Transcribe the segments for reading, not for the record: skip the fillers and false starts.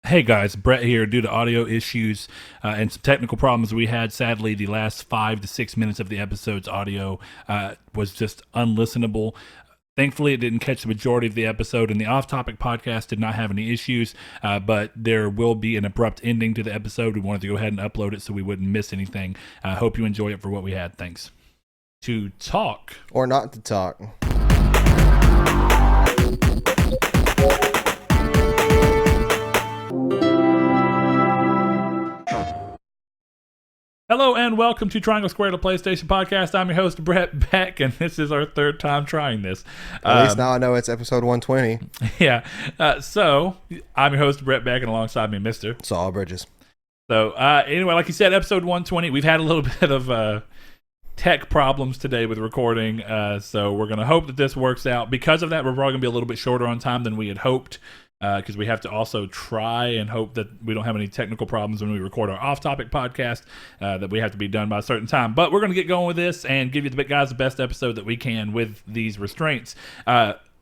Hey guys, Brett here. Due to audio issues and some technical problems we had, sadly, the last 5 to 6 minutes of the episode's audio was just unlistenable. Thankfully, it didn't catch the majority of the episode, and the off-topic podcast did not have any issues, but there will be an abrupt ending to the episode. We wanted to go ahead and upload it so we wouldn't miss anything. I hope you enjoy it for what we had. Thanks. To talk. Or not to talk. Hello and welcome to Triangle Square, the PlayStation podcast. I'm your host, Brett Beck, and this is our third time trying this. At least now I know it's episode 120. Yeah. So, I'm your host, Brett Beck, and alongside me, Mr. Saul Bridges. So, anyway, like you said, episode 120, we've had a little bit of tech problems today with recording, so we're going to hope that this works out. Because of that, we're probably going to be a little bit shorter on time than we had hoped. Because we have to also try and hope that we don't have any technical problems when we record our off-topic podcast, that we have to be done by a certain time. But we're going to get going with this and give you the guys the best episode that we can with these restraints.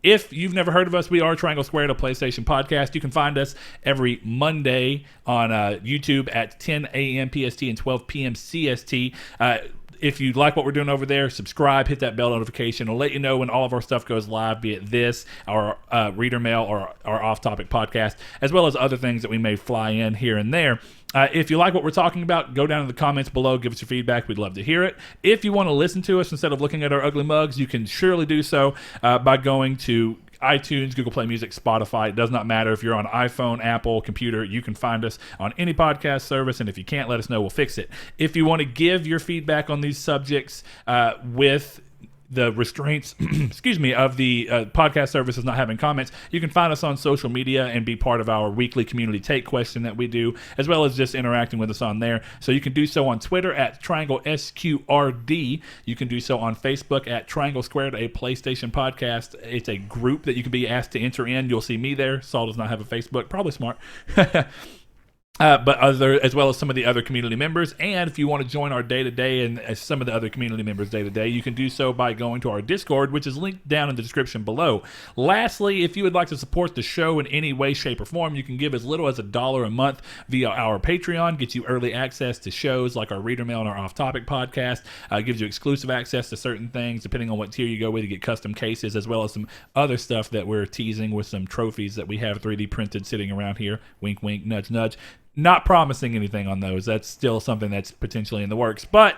If you've never heard of us, we are Triangle Square, the PlayStation podcast. You can find us every Monday on YouTube at 10 a.m. PST and 12 p.m. CST. If you like what we're doing over there, subscribe, hit that bell notification. It'll let you know when all of our stuff goes live, be it this, our reader mail, or our off-topic podcast, as well as other things that we may fly in here and there. If you like what we're talking about, go down in the comments below, give us your feedback. We'd love to hear it. If you want to listen to us instead of looking at our ugly mugs, you can surely do so by going to iTunes, Google Play Music, Spotify. It does not matter if you're on iPhone, Apple, computer. You can find us on any podcast service, and if you can't, let us know. We'll fix it. If you want to give your feedback on these subjects with the restraints, excuse me, of the podcast services not having comments, you can find us on social media and be part of our weekly community take question that we do, as well as just interacting with us on there. So you can do so on Twitter at Triangle SQRD. You can do so on Facebook at Triangle Squared, a PlayStation podcast. It's a group that you can be asked to enter in. You'll see me there. Saul does not have a Facebook. Probably smart. But as well as some of the other community members. And if you want to join our day-to-day and some of the other community members day-to-day, you can do so by going to our Discord, which is linked down in the description below. Lastly, if you would like to support the show in any way, shape, or form, you can give as little as $1 a month via our Patreon. Gets you early access to shows like our Reader Mail and our Off-Topic podcast. Gives you exclusive access to certain things. Depending on what tier you go with, you get custom cases, as well as some other stuff that we're teasing with some trophies that we have 3D printed sitting around here. Wink, wink, nudge, nudge. Not promising anything on those. That's still something that's potentially in the works. But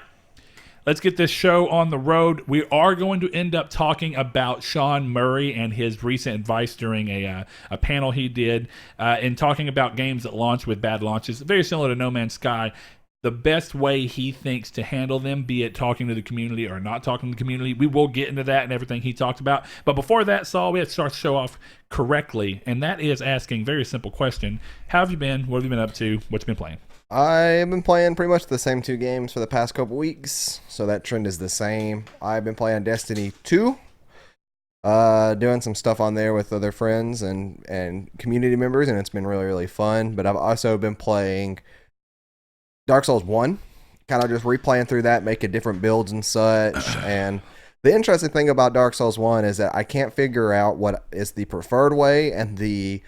let's get this show on the road. We are going to end up talking about Sean Murray and his recent advice during a panel he did, and talking about games that launch with bad launches. Very similar to No Man's Sky. The best way he thinks to handle them, be it talking to the community or not talking to the community. We will get into that and everything he talked about. But before that, Saul, we have to start the show off correctly, and that is asking a very simple question. How have you been? What have you been up to? What you been playing? I've been playing pretty much the same two games for the past couple weeks, so that trend is the same. I've been playing Destiny 2, doing some stuff on there with other friends and community members, and it's been really, really fun. But I've also been playing Dark Souls 1, kind of just replaying through that, making different builds and such. And the interesting thing about Dark Souls 1 is that I can't figure out what is the preferred way and the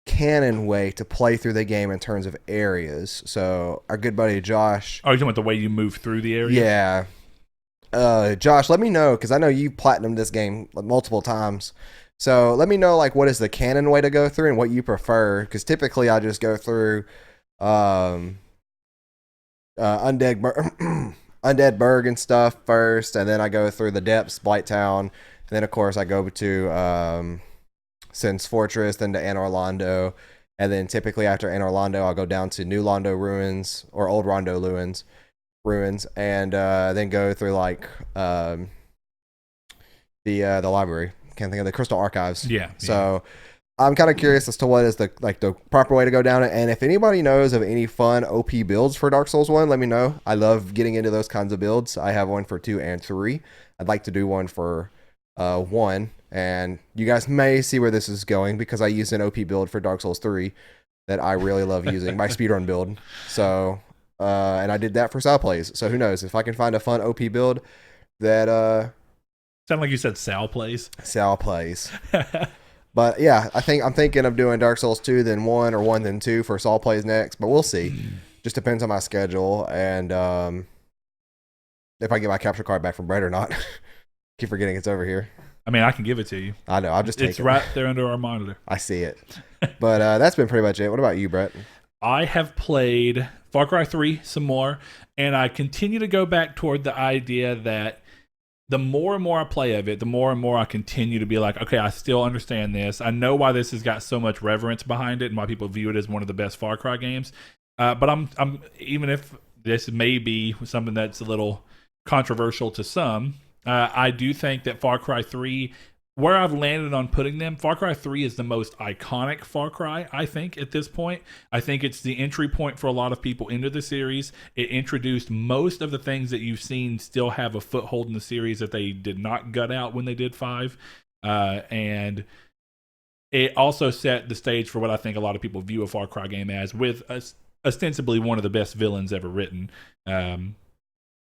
canon way to play through the game in terms of areas. So our good buddy Josh... Oh, you're talking about the way you move through the area? Yeah. Josh, let me know, because I know you platinumed this game multiple times. So let me know like what is the canon way to go through and what you prefer, because typically I just go through... Undead Burg and stuff first, and then I go through the depths, Blighttown, and then of course I go to Sin's Fortress, then to Anor Londo, and then typically after Anor Londo I'll go down to New Londo ruins or Old Rondo ruins, and then go through like the library. Can't think of the Crystal Archives. Yeah. So I'm kind of curious as to what is the proper way to go down it, and if anybody knows of any fun OP builds for Dark Souls 1, let me know. I love getting into those kinds of builds. I have one for 2 and 3. I'd like to do one for 1, and you guys may see where this is going because I used an OP build for Dark Souls 3 that I really love using, my speedrun build. So, and I did that for Sal Plays. So who knows, if I can find a fun OP build that... Sound like you said Sal Plays. Sal Plays. But yeah, I'm thinking of doing Dark Souls 2 then 1 or 1 then 2 for Saul Plays Next, but we'll see. Just depends on my schedule and if I get my capture card back from Brett or not. Keep forgetting it's over here. I mean, I can give it to you. I know. I'll just take it. It's right there under our monitor. I see it. But that's been pretty much it. What about you, Brett? I have played Far Cry 3 some more, and I continue to go back toward the idea that the more and more I play of it, the more and more I continue to be like, okay, I still understand this. I know why this has got so much reverence behind it and why people view it as one of the best Far Cry games. But I'm even if this may be something that's a little controversial to some, I do think that Far Cry 3, where I've landed on putting them, Far Cry 3 is the most iconic Far Cry, I think, at this point. I think it's the entry point for a lot of people into the series. It introduced most of the things that you've seen still have a foothold in the series that they did not gut out when they did 5. And it also set the stage for what I think a lot of people view a Far Cry game as, with ostensibly one of the best villains ever written.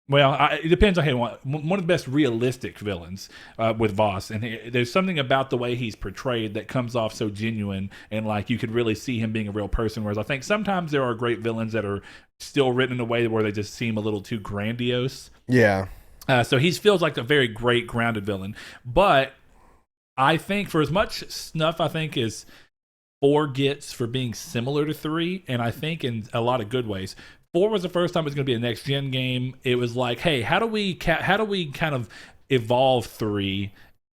Well, it depends on how you want. One of the best realistic villains with Voss, and there's something about the way he's portrayed that comes off so genuine, and like you could really see him being a real person. Whereas I think sometimes there are great villains that are still written in a way where they just seem a little too grandiose. Yeah. So he feels like a very great grounded villain, but I think for as much snuff I think is 4 gets for being similar to 3, and I think in a lot of good ways. 4 was the first time it was going to be a next gen game. It was like, hey, how do we kind of evolve 3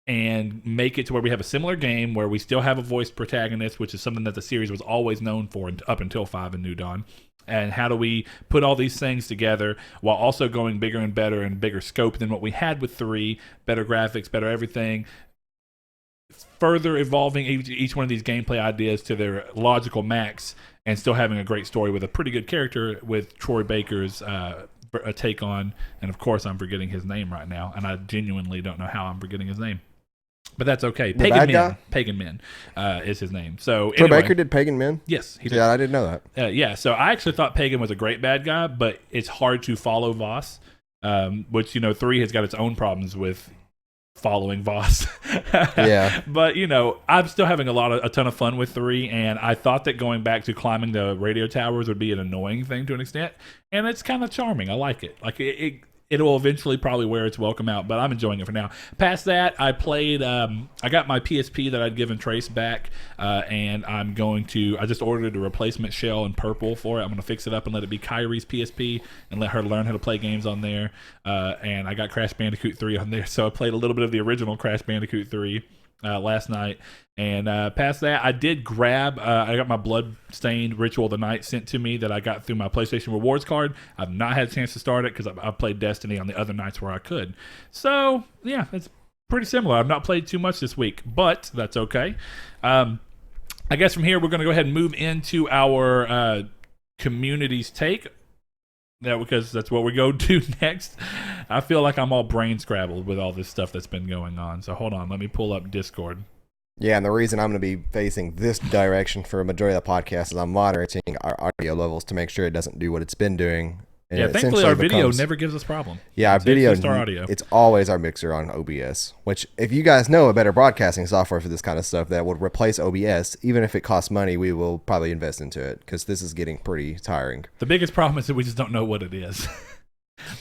and make it to where we have a similar game where we still have a voiced protagonist, which is something that the series was always known for up until 5 and New Dawn. And how do we put all these things together while also going bigger and better and bigger scope than what we had with 3, better graphics, better everything, further evolving each one of these gameplay ideas to their logical max, and still having a great story with a pretty good character with Troy Baker's a take on, and of course I'm forgetting his name right now, and I genuinely don't know how I'm forgetting his name. But that's okay. Pagan Men is his name. So Troy anyway, Baker did Pagan Men? Yes, he did. Yeah, I didn't know that. Yeah, so I actually thought Pagan was a great bad guy, but it's hard to follow Voss, which, 3 has got its own problems with following Voss. Yeah. But, I'm still having a ton of fun with 3, and I thought that going back to climbing the radio towers would be an annoying thing to an extent, and it's kind of charming. I like it. Like, it will eventually probably wear its welcome out, but I'm enjoying it for now. Past that, I played, I got my PSP that I'd given Trace back, and I just ordered a replacement shell in purple for it. I'm going to fix it up and let it be Kyrie's PSP and let her learn how to play games on there. And I got Crash Bandicoot 3 on there, so I played a little bit of the original Crash Bandicoot 3 last night. And past that, I did grab, I got my Bloodstained Ritual of the Night sent to me that I got through my PlayStation Rewards card. I've not had a chance to start it because I've played Destiny on the other nights where I could. So, yeah, it's pretty similar. I've not played too much this week, but that's okay. I guess from here, we're going to go ahead and move into our community's take. Because that's what we go to next. I feel like I'm all brain scrabbled with all this stuff that's been going on. So hold on, let me pull up Discord. Yeah, and the reason I'm going to be facing this direction for a majority of the podcast is I'm moderating our audio levels to make sure it doesn't do what it's been doing. And yeah, thankfully our video never gives us problem. Yeah, our video, it's our audio. It's always our mixer on OBS, which if you guys know a better broadcasting software for this kind of stuff that would replace OBS, even if it costs money, we will probably invest into it because this is getting pretty tiring. The biggest problem is that we just don't know what it is.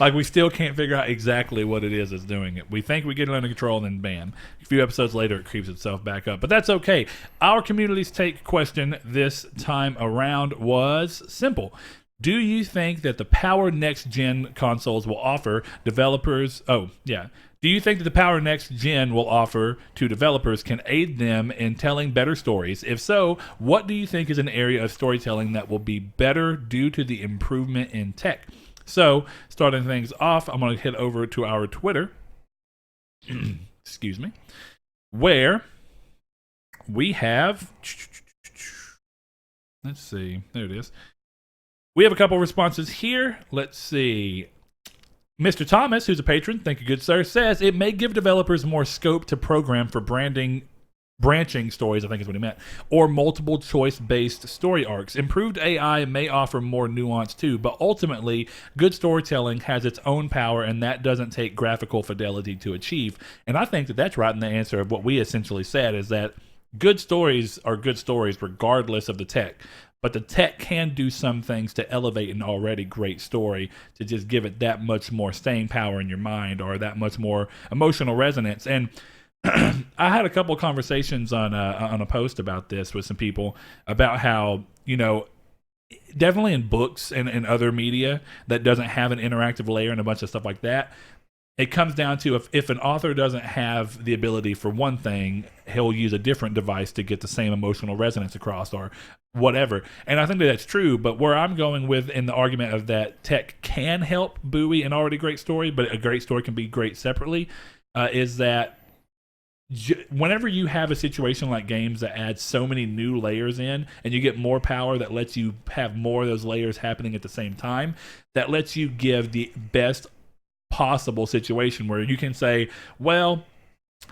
Like, we still can't figure out exactly what it is that's doing it. We think we get it under control, and then bam. A few episodes later, it creeps itself back up. But that's okay. Our community's take question this time around was simple. Do you think that the power next-gen consoles will offer developers... Do you think that the power next gen will offer to developers can aid them in telling better stories? If so, what do you think is an area of storytelling that will be better due to the improvement in tech? So, starting things off, I'm going to head over to our Twitter. Excuse me. Where we have... Let's see. There it is. We have a couple responses here. Let's see. Mr. Thomas, who's a patron, thank you, good sir, says it may give developers more scope to program for branching stories, I think is what he meant, or multiple choice-based story arcs. Improved AI may offer more nuance too, but ultimately, good storytelling has its own power, and that doesn't take graphical fidelity to achieve. And I think that that's right in the answer of what we essentially said, is that good stories are good stories regardless of the tech. But the tech can do some things to elevate an already great story to just give it that much more staying power in your mind or that much more emotional resonance. And I had a couple of conversations on a post about this with some people about how, definitely in books and other media that doesn't have an interactive layer and a bunch of stuff like that, it comes down to if an author doesn't have the ability for one thing, he'll use a different device to get the same emotional resonance across or whatever. And I think that's true, but where I'm going with in the argument of that tech can help buoy an already great story, but a great story can be great separately, is that whenever you have a situation like games that add so many new layers in and you get more power that lets you have more of those layers happening at the same time, that lets you give the best possible situation where you can say, well,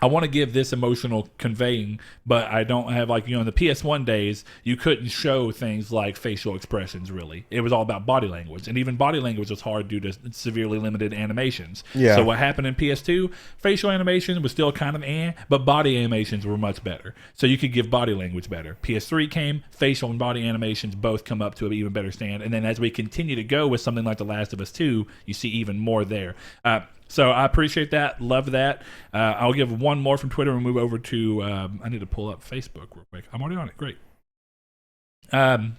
I want to give this emotional conveying, but I don't have, like, in the PS1 days, you couldn't show things like facial expressions, really. It was all about body language, and even body language was hard due to severely limited animations. Yeah. So what happened in PS2, facial animation was still kind of but body animations were much better. So you could give body language better. PS3 came, facial and body animations both come up to an even better stand, and then as we continue to go with something like The Last of Us 2, you see even more there. So I appreciate that. Love that. I'll give one more from Twitter and move over to... I need to pull up Facebook real quick. I'm already on it. Great. One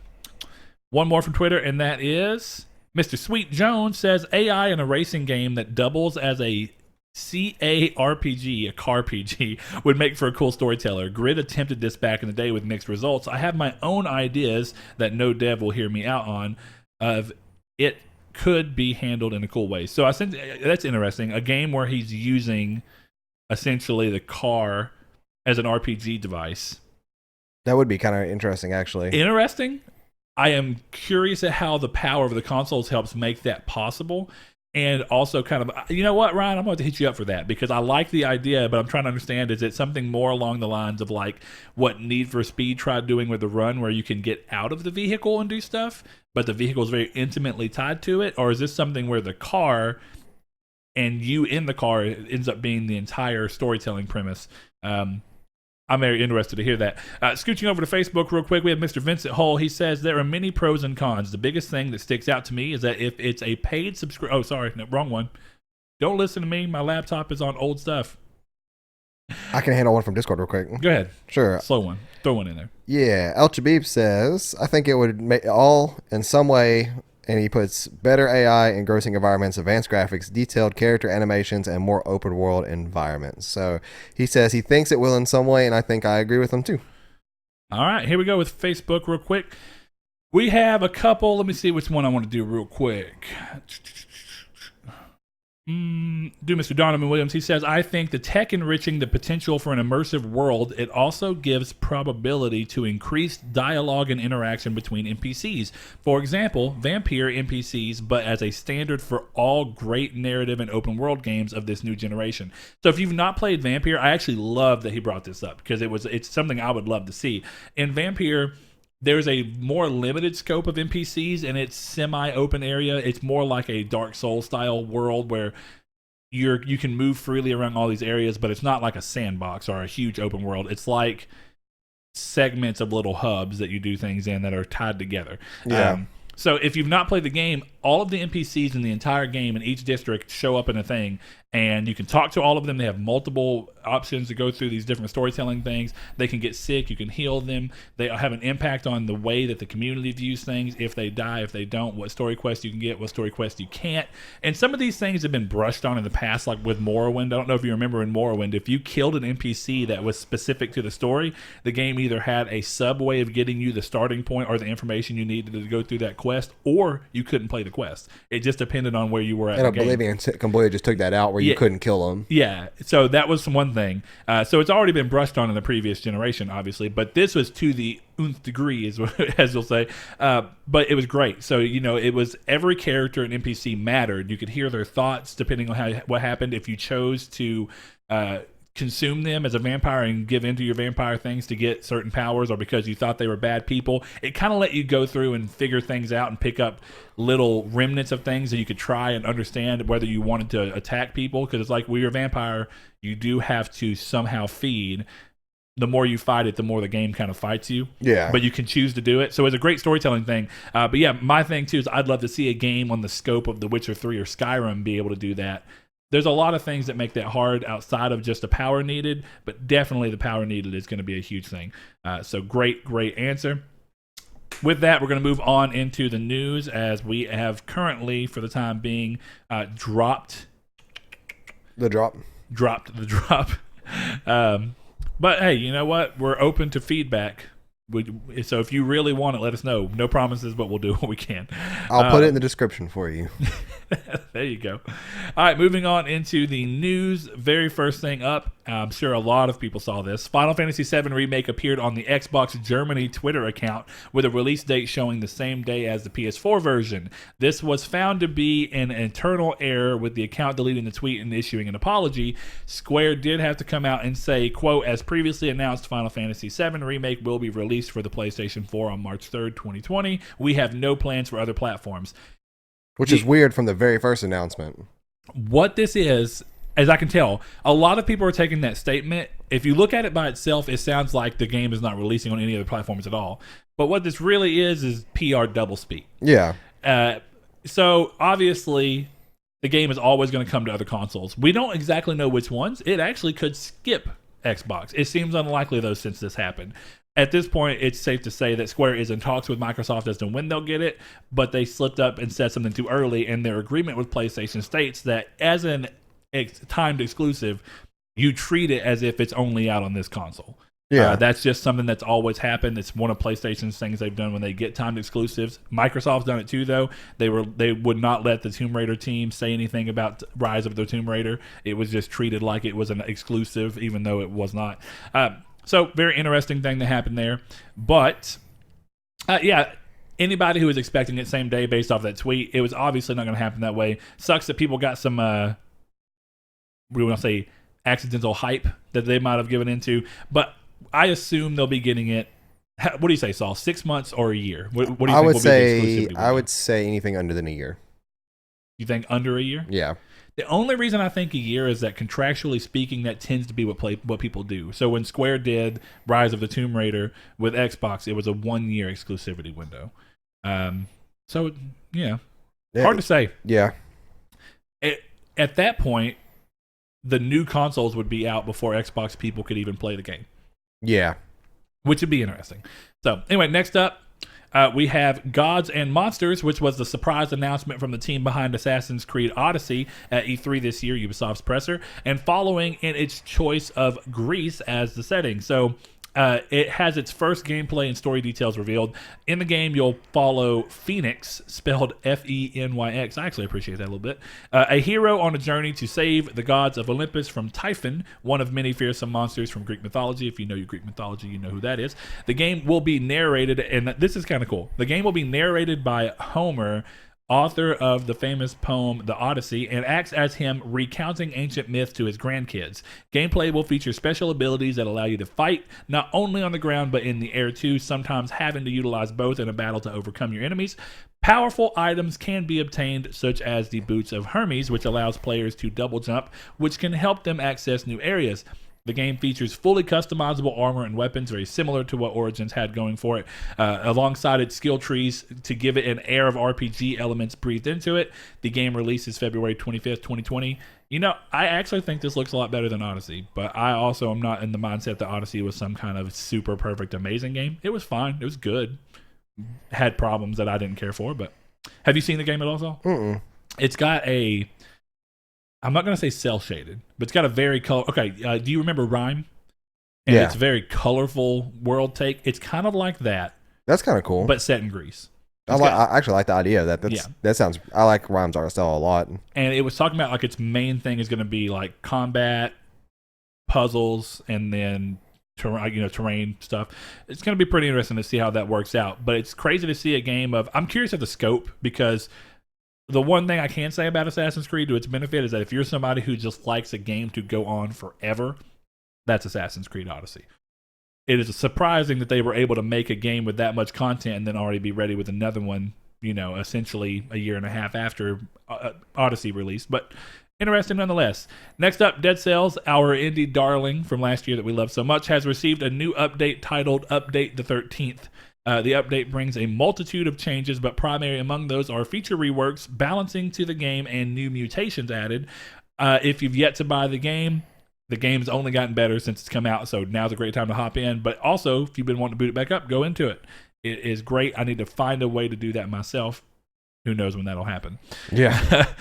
more from Twitter, and that is... Mr. Sweet Jones says, AI in a racing game that doubles as a CARPG, a car PG, would make for a cool storyteller. Grid attempted this back in the day with mixed results. I have my own ideas that no dev will hear me out on of it could be handled in a cool way. So I think that's interesting. A game where he's using essentially the car as an RPG device. That would be kind of interesting, actually. Interesting. I am curious at how the power of the consoles helps make that possible. And also kind of, you know what, Ryan, I'm going to hit you up for that because I like the idea, but I'm trying to understand, is it something more along the lines of like what Need for Speed tried doing with the Run where you can get out of the vehicle and do stuff, but the vehicle is very intimately tied to it? Or is this something where the car and you in the car ends up being the entire storytelling premise? I'm very interested to hear that. Scooching over to Facebook real quick, we have Mr. Vincent Hull. He says, there are many pros and cons. The biggest thing that sticks out to me is that if it's a paid subscription... Oh, sorry, no, wrong one. Don't listen to me. My laptop is on old stuff. I can handle one from Discord real quick. Go ahead. Sure. Slow one. Throw one in there. Yeah, El Chabib says, I think it would make all in some way... And he puts better AI, engrossing environments, advanced graphics, detailed character animations, and more open world environments. So he says he thinks it will in some way, and I think I agree with him too. All right, here we go with Facebook real quick. We have a couple. Let me see which one I want to do real quick. Do Mr. Donovan Williams. He says, I think the tech enriching the potential for an immersive world, it also gives probability to increased dialogue and interaction between NPCs. For example, vampire NPCs, but as a standard for all great narrative and open world games of this new generation. So if you've not played Vampire, I actually love that he brought this up because it's something I would love to see. In Vampire, there's a more limited scope of NPCs and it's semi-open area. It's more like a Dark Souls style world where you can move freely around all these areas, but it's not like a sandbox or a huge open world. It's like segments of little hubs that you do things in that are tied together. Yeah. So if you've not played the game, all of the NPCs in the entire game in each district show up in a thing, and you can talk to all of them. They have multiple options to go through these different storytelling things. They can get sick. You can heal them. They have an impact on the way that the community views things. If they die, if they don't, what story quests you can get, what story quests you can't. And some of these things have been brushed on in the past, like with Morrowind. I don't know if you remember in Morrowind, if you killed an NPC that was specific to the story, the game either had a sub way of getting you the starting point or the information you needed to go through that quest, or you couldn't play the quest. It just depended on where you were at. And the game. believe me, Cambodia just took that out where you couldn't kill them. Yeah, so that was one thing. So it's already been brushed on in the previous generation, obviously, but this was to the nth degree, as you'll say. But it was great. So, it was every character and NPC mattered. You could hear their thoughts depending on what happened. If you chose to consume them as a vampire and give into your vampire things to get certain powers, or because you thought they were bad people, it kind of let you go through and figure things out and pick up little remnants of things that you could try and understand whether you wanted to attack people, because it's like, when you're a vampire, you do have to somehow feed the more you fight it, the more the game kind of fights you. Yeah. But you can choose to do it. So it's a great storytelling thing. But yeah, my thing too is I'd love to see a game on the scope of The Witcher 3 or Skyrim be able to do that. There's a lot of things that make that hard outside of just the power needed, but definitely the power needed is going to be a huge thing. So great answer. With that, we're going to move on into the news as we have currently, for the time being, dropped the drop. But hey, you know what? We're open to feedback. So if you really want it, let us know. No promises, but we'll do what we can. I'll put it in the description for you. There you go. All right, moving on into the news. Very first thing up, I'm sure a lot of people saw this. Final Fantasy VII Remake appeared on the Xbox Germany Twitter account with a release date showing the same day as the PS4 version. This was found to be an internal error, with the account deleting the tweet and issuing an apology. Square did have to come out and say, quote, as previously announced, Final Fantasy VII Remake will be released for the PlayStation 4 on March 3rd, 2020. We have no plans for other platforms. Which is weird from the very first announcement. What this is, as I can tell, a lot of people are taking that statement. If you look at it by itself, it sounds like the game is not releasing on any other platforms at all. But what this really is PR doublespeak. Yeah. So obviously, the game is always going to come to other consoles. We don't exactly know which ones. It actually could skip Xbox. It seems unlikely, though, since this happened. At this point, it's safe to say that Square is in talks with Microsoft as to when they'll get it, but they slipped up and said something too early, and their agreement with PlayStation states that as an timed exclusive, you treat it as if it's only out on this console. Yeah. That's just something that's always happened. It's one of PlayStation's things they've done when they get timed exclusives. Microsoft's done it too, though. They would not let the Tomb Raider team say anything about Rise of the Tomb Raider. It was just treated like it was an exclusive, even though it was not. So, very interesting thing that happened there. But, yeah, anybody who was expecting it same day based off that tweet, it was obviously not going to happen that way. Sucks that people got some, what do you want to say, accidental hype that they might have given into. But I assume they'll be getting it. What do you say, Saul? 6 months or a year? What do you think will be the exclusivity window? I would say anything under than a year. You think under a year? Yeah. The only reason I think a year is that contractually speaking, that tends to be what people do. So when Square did Rise of the Tomb Raider with Xbox, it was a 1 year exclusivity window. So yeah, hard to say. Yeah. At that point, the new consoles would be out before Xbox people could even play the game. Yeah. Which would be interesting. So anyway, next up, we have Gods and Monsters, which was the surprise announcement from the team behind Assassin's Creed Odyssey at E3 this year, Ubisoft's presser, and following in its choice of Greece as the setting. So it has its first gameplay and story details revealed. In the game, you'll follow Phoenix, spelled F-E-N-Y-X. I actually appreciate that a little bit. A hero on a journey to save the gods of Olympus from Typhon, one of many fearsome monsters from Greek mythology. If you know your Greek mythology, you know who that is. The game will be narrated, and this is kind of cool. The game will be narrated by Homer, author of the famous poem The Odyssey, and acts as him recounting ancient myths to his grandkids. Gameplay will feature special abilities that allow you to fight not only on the ground but in the air too, sometimes having to utilize both in a battle to overcome your enemies. Powerful items can be obtained, such as the Boots of Hermes, which allows players to double jump, which can help them access new areas. The game features fully customizable armor and weapons, very similar to what Origins had going for it, alongside its skill trees to give it an air of RPG elements breathed into it. The game releases February 25th, 2020. You know, I actually think this looks a lot better than Odyssey, but I also am not in the mindset that Odyssey was some kind of super perfect, amazing game. It was fine. It was good. Had problems that I didn't care for, but have you seen the game at all, Saul? Mm-mm. It's got a... I'm not going to say cell shaded, but it's got a very color. Okay, do you remember Rhyme? And yeah. It's a very colorful world take. It's kind of like that. That's kind of cool. But set in Greece. I actually like the idea of that. That sounds. I like Rhyme's art style a lot. And it was talking about like its main thing is going to be like combat, puzzles, and then terrain stuff. It's going to be pretty interesting to see how that works out. But it's crazy to see a game of. I'm curious of the scope because. The one thing I can say about Assassin's Creed to its benefit is that if you're somebody who just likes a game to go on forever, that's Assassin's Creed Odyssey. It is surprising that they were able to make a game with that much content and then already be ready with another one, essentially a year and a half after Odyssey released. But interesting nonetheless. Next up, Dead Cells, our indie darling from last year that we love so much, has received a new update titled Update the 13th. The update brings a multitude of changes, but primary among those are feature reworks, balancing to the game, and new mutations added. If you've yet to buy the game's only gotten better since it's come out, so now's a great time to hop in. But also, if you've been wanting to boot it back up, go into it. It is great. I need to find a way to do that myself. Who knows when that'll happen. Yeah.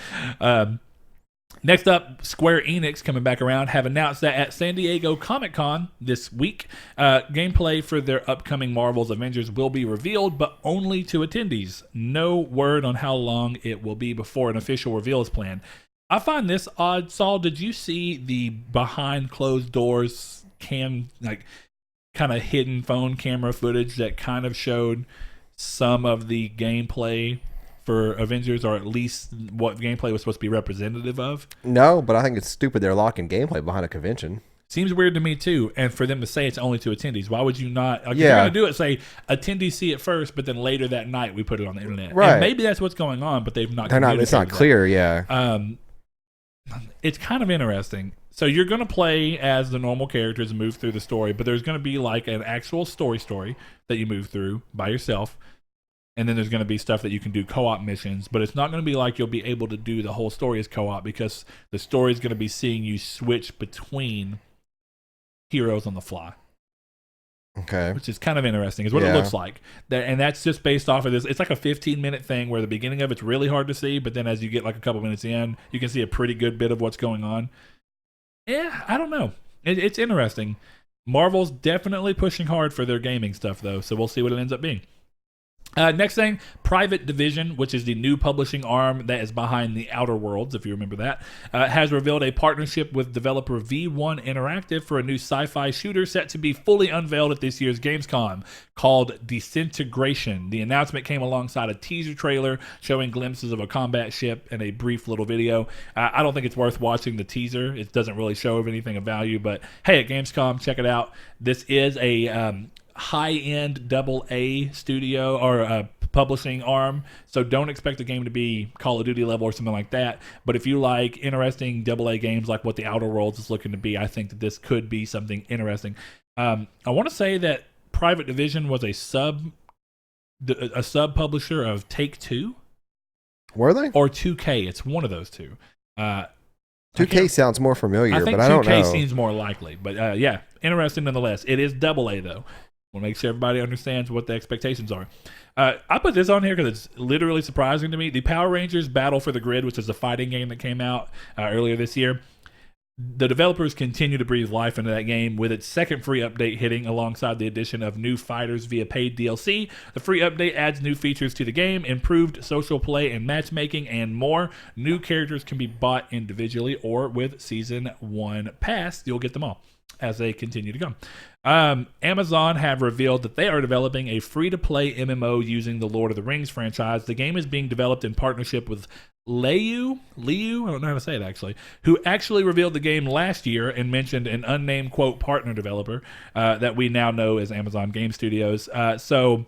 Next up, Square Enix, coming back around, have announced that at San Diego Comic-Con this week, gameplay for their upcoming Marvel's Avengers will be revealed, but only to attendees. No word on how long it will be before an official reveal is planned. I find this odd. Saul, did you see the behind closed doors kind of hidden phone camera footage that kind of showed some of the gameplay for Avengers, or at least what gameplay was supposed to be representative of? No, but I think it's stupid they're locking gameplay behind a convention. Seems weird to me too, and for them to say it's only to attendees. Why would you not? If you're going to do it, say attendees see it first, but then later that night we put it on the internet. Right. And maybe that's what's going on, but they've not. It's not clear. Yeah. It's kind of interesting. So you're going to play as the normal characters and move through the story, but there's going to be like an actual story that you move through by yourself. And then there's going to be stuff that you can do co-op missions, but it's not going to be like you'll be able to do the whole story as co-op, because the story is going to be seeing you switch between heroes on the fly. Okay. Which is kind of interesting, is what it looks like. And that's just based off of this. It's like a 15-minute thing where the beginning of it's really hard to see, but then as you get like a couple minutes in, you can see a pretty good bit of what's going on. Yeah, I don't know. It's interesting. Marvel's definitely pushing hard for their gaming stuff, though, so we'll see what it ends up being. Next thing, Private Division, which is the new publishing arm that is behind the Outer Worlds, if you remember that, has revealed a partnership with developer V1 Interactive for a new sci-fi shooter set to be fully unveiled at this year's Gamescom, called Disintegration. The announcement came alongside a teaser trailer showing glimpses of a combat ship and a brief little video. I don't think it's worth watching the teaser. It doesn't really show anything of value, but hey, at Gamescom, check it out. This is a high-end AA studio or publishing arm, so don't expect the game to be Call of Duty level or something like that. But if you like interesting AA games like what the Outer Worlds is looking to be, I think that this could be something interesting. I want to say that Private Division was a sub publisher of Take-Two. Were they? Or 2K. It's one of those two. 2K sounds more familiar, but I don't know. 2K seems more likely. But yeah, interesting nonetheless. It is AA though. We'll make sure everybody understands what the expectations are. I put this on here because it's literally surprising to me. The Power Rangers Battle for the Grid, which is a fighting game that came out earlier this year, the developers continue to breathe life into that game with its second free update hitting alongside the addition of new fighters via paid DLC. The free update adds new features to the game, improved social play and matchmaking, and more. New characters can be bought individually or with Season 1 Pass. You'll get them all as they continue to come. Amazon have revealed that they are developing a free-to-play MMO using the Lord of the Rings franchise. The game is being developed in partnership with Liu, I don't know how to say it actually, who actually revealed the game last year and mentioned an unnamed, quote, partner developer that we now know as Amazon Game Studios. So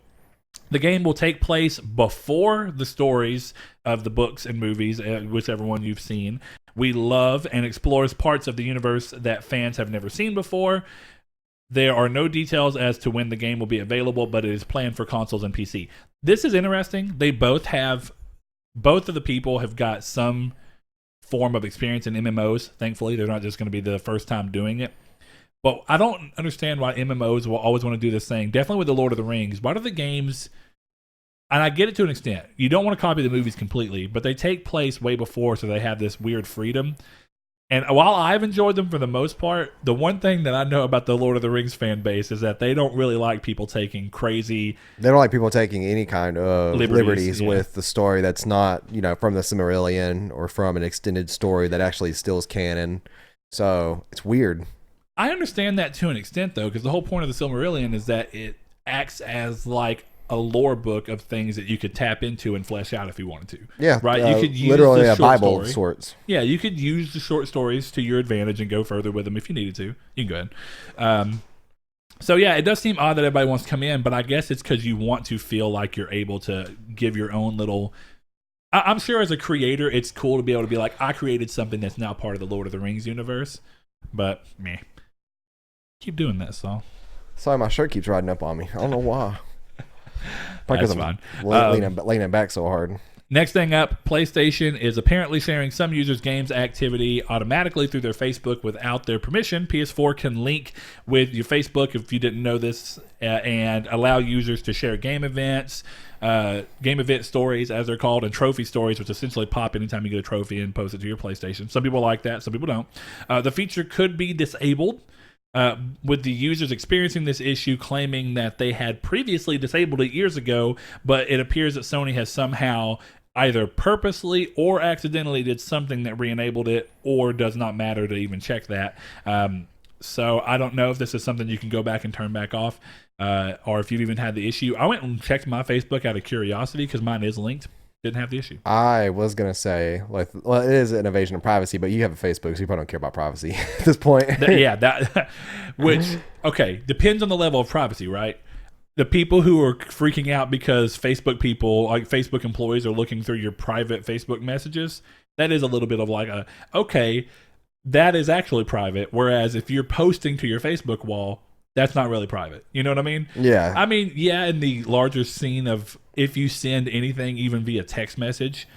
the game will take place before the stories of the books and movies, whichever one you've seen. We love and explores parts of the universe that fans have never seen before. There are no details as to when the game will be available, but it is planned for consoles and PC. This is interesting. Both of the people have got some form of experience in MMOs. Thankfully, they're not just going to be the first time doing it. But I don't understand why MMOs will always want to do this thing. Definitely with the Lord of the Rings. Why do the games... And I get it to an extent. You don't want to copy the movies completely, but they take place way before, so they have this weird freedom. And while I've enjoyed them for the most part, the one thing that I know about the Lord of the Rings fan base is that they don't really like people taking crazy... They don't like people taking any kind of liberties yeah. with the story that's not, from the Silmarillion or from an extended story that actually still is canon. So it's weird. I understand that to an extent, though, because the whole point of the Silmarillion is that it acts as like a lore book of things that you could tap into and flesh out if you wanted to. Yeah, right. You could use literally the a Bible story. of sorts. Yeah, you could use the short stories to your advantage and go further with them if you needed to. You can go ahead. So yeah, it does seem odd that everybody wants to come in, but I guess it's because you want to feel like you're able to give your own little I'm sure as a creator, it's cool to be able to be like, I created something that's now part of the Lord of the Rings universe. But meh. Keep doing that, Saul. Sorry, my shirt keeps riding up on me. I don't know why. Probably That's because fine. I'm leaning back so hard. Next thing up, PlayStation is apparently sharing some users' games activity automatically through their Facebook without their permission. PS4 can link with your Facebook, if you didn't know this, and allow users to share game events, game event stories, as they're called, and trophy stories, which essentially pop anytime you get a trophy and post it to your PlayStation. Some people like that, some people don't. The feature could be disabled. With the users experiencing this issue claiming that they had previously disabled it years ago, but it appears that Sony has somehow either purposely or accidentally did something that re-enabled it, or does not matter to even check that. So I don't know if this is something you can go back and turn back off, or if you've even had the issue. I went and checked my Facebook out of curiosity because mine is linked. Didn't have the issue. I was gonna say, like, well, it is an invasion of privacy, but you have a Facebook, so you probably don't care about privacy at this point. Which, okay, depends on the level of privacy, right? The people who are freaking out because Facebook people, like Facebook employees, are looking through your private Facebook messages, that is a little bit of like okay, that is actually private. Whereas if you're posting to your Facebook wall, that's not really private. You know what I mean? Yeah. I mean, yeah, in the larger scene of if you send anything, even via text message,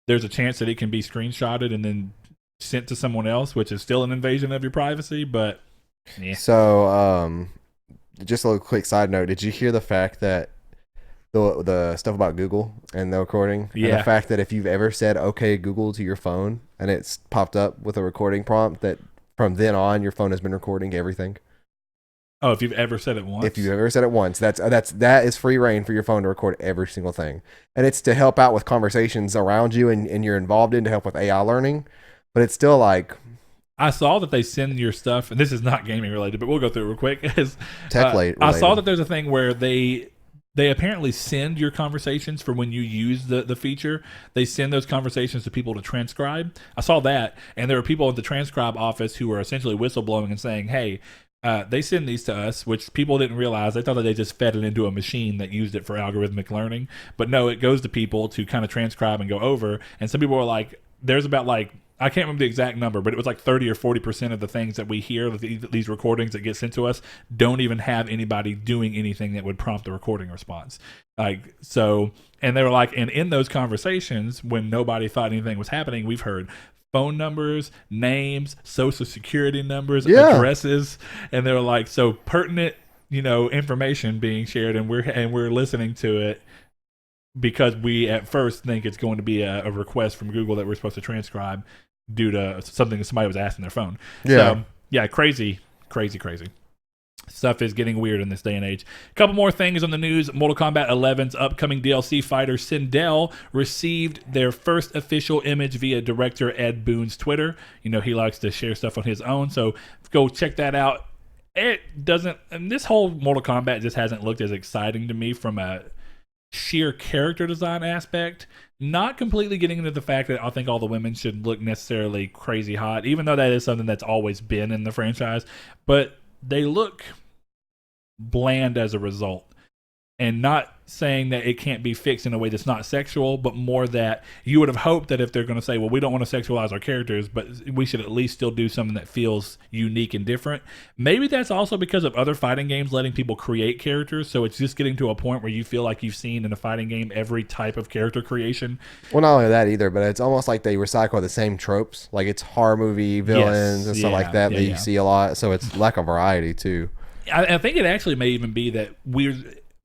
there's a chance that it can be screenshotted and then sent to someone else, which is still an invasion of your privacy, but yeah. So, just a little quick side note. Did you hear the fact that the stuff about Google and the recording? Yeah. And the fact that if you've ever said, okay, Google to your phone, and it's popped up with a recording prompt, that from then on, your phone has been recording everything. Oh, if you've ever said it once? If you've ever said it once, that is free reign for your phone to record every single thing. And it's to help out with conversations around you and you're involved in, to help with AI learning. But it's still like... I saw that they send your stuff, and this is not gaming related, but we'll go through it real quick. Tech related. I saw that there's a thing where they apparently send your conversations for when you use the feature. They send those conversations to people to transcribe. I saw that, and there are people at the transcribe office who are essentially whistleblowing and saying, hey, they send these to us, which people didn't realize. They thought that they just fed it into a machine that used it for algorithmic learning. But no, it goes to people to kind of transcribe and go over. And some people were like, there's about like, I can't remember the exact number, but it was like 30 or 40% of the things that we hear, these recordings that get sent to us, don't even have anybody doing anything that would prompt a recording response. Like, so, and they were like, and in those conversations, when nobody thought anything was happening, we've heard phone numbers, names, social security numbers, addresses, and they were like, so pertinent, information being shared, and we're listening to it because we at first think it's going to be a request from Google that we're supposed to transcribe due to something that somebody was asking their phone. Yeah. So yeah, crazy. Stuff is getting weird in this day and age. A couple more things on the news. Mortal Kombat 11's upcoming DLC fighter, Sindel, received their first official image via director Ed Boon's Twitter. He likes to share stuff on his own, so go check that out. It doesn't... And this whole Mortal Kombat just hasn't looked as exciting to me from a sheer character design aspect. Not completely getting into the fact that I think all the women should look necessarily crazy hot, even though that is something that's always been in the franchise. But they look bland as a result, and not saying that it can't be fixed in a way that's not sexual, but more that you would have hoped that if they're going to say, well, we don't want to sexualize our characters, but we should at least still do something that feels unique and different. Maybe that's also because of other fighting games letting people create characters, so it's just getting to a point where you feel like you've seen in a fighting game every type of character creation. Well, not only that either, but it's almost like they recycle the same tropes. Like it's horror movie villains and stuff like that you see a lot, so it's lack of variety too. I think it actually may even be that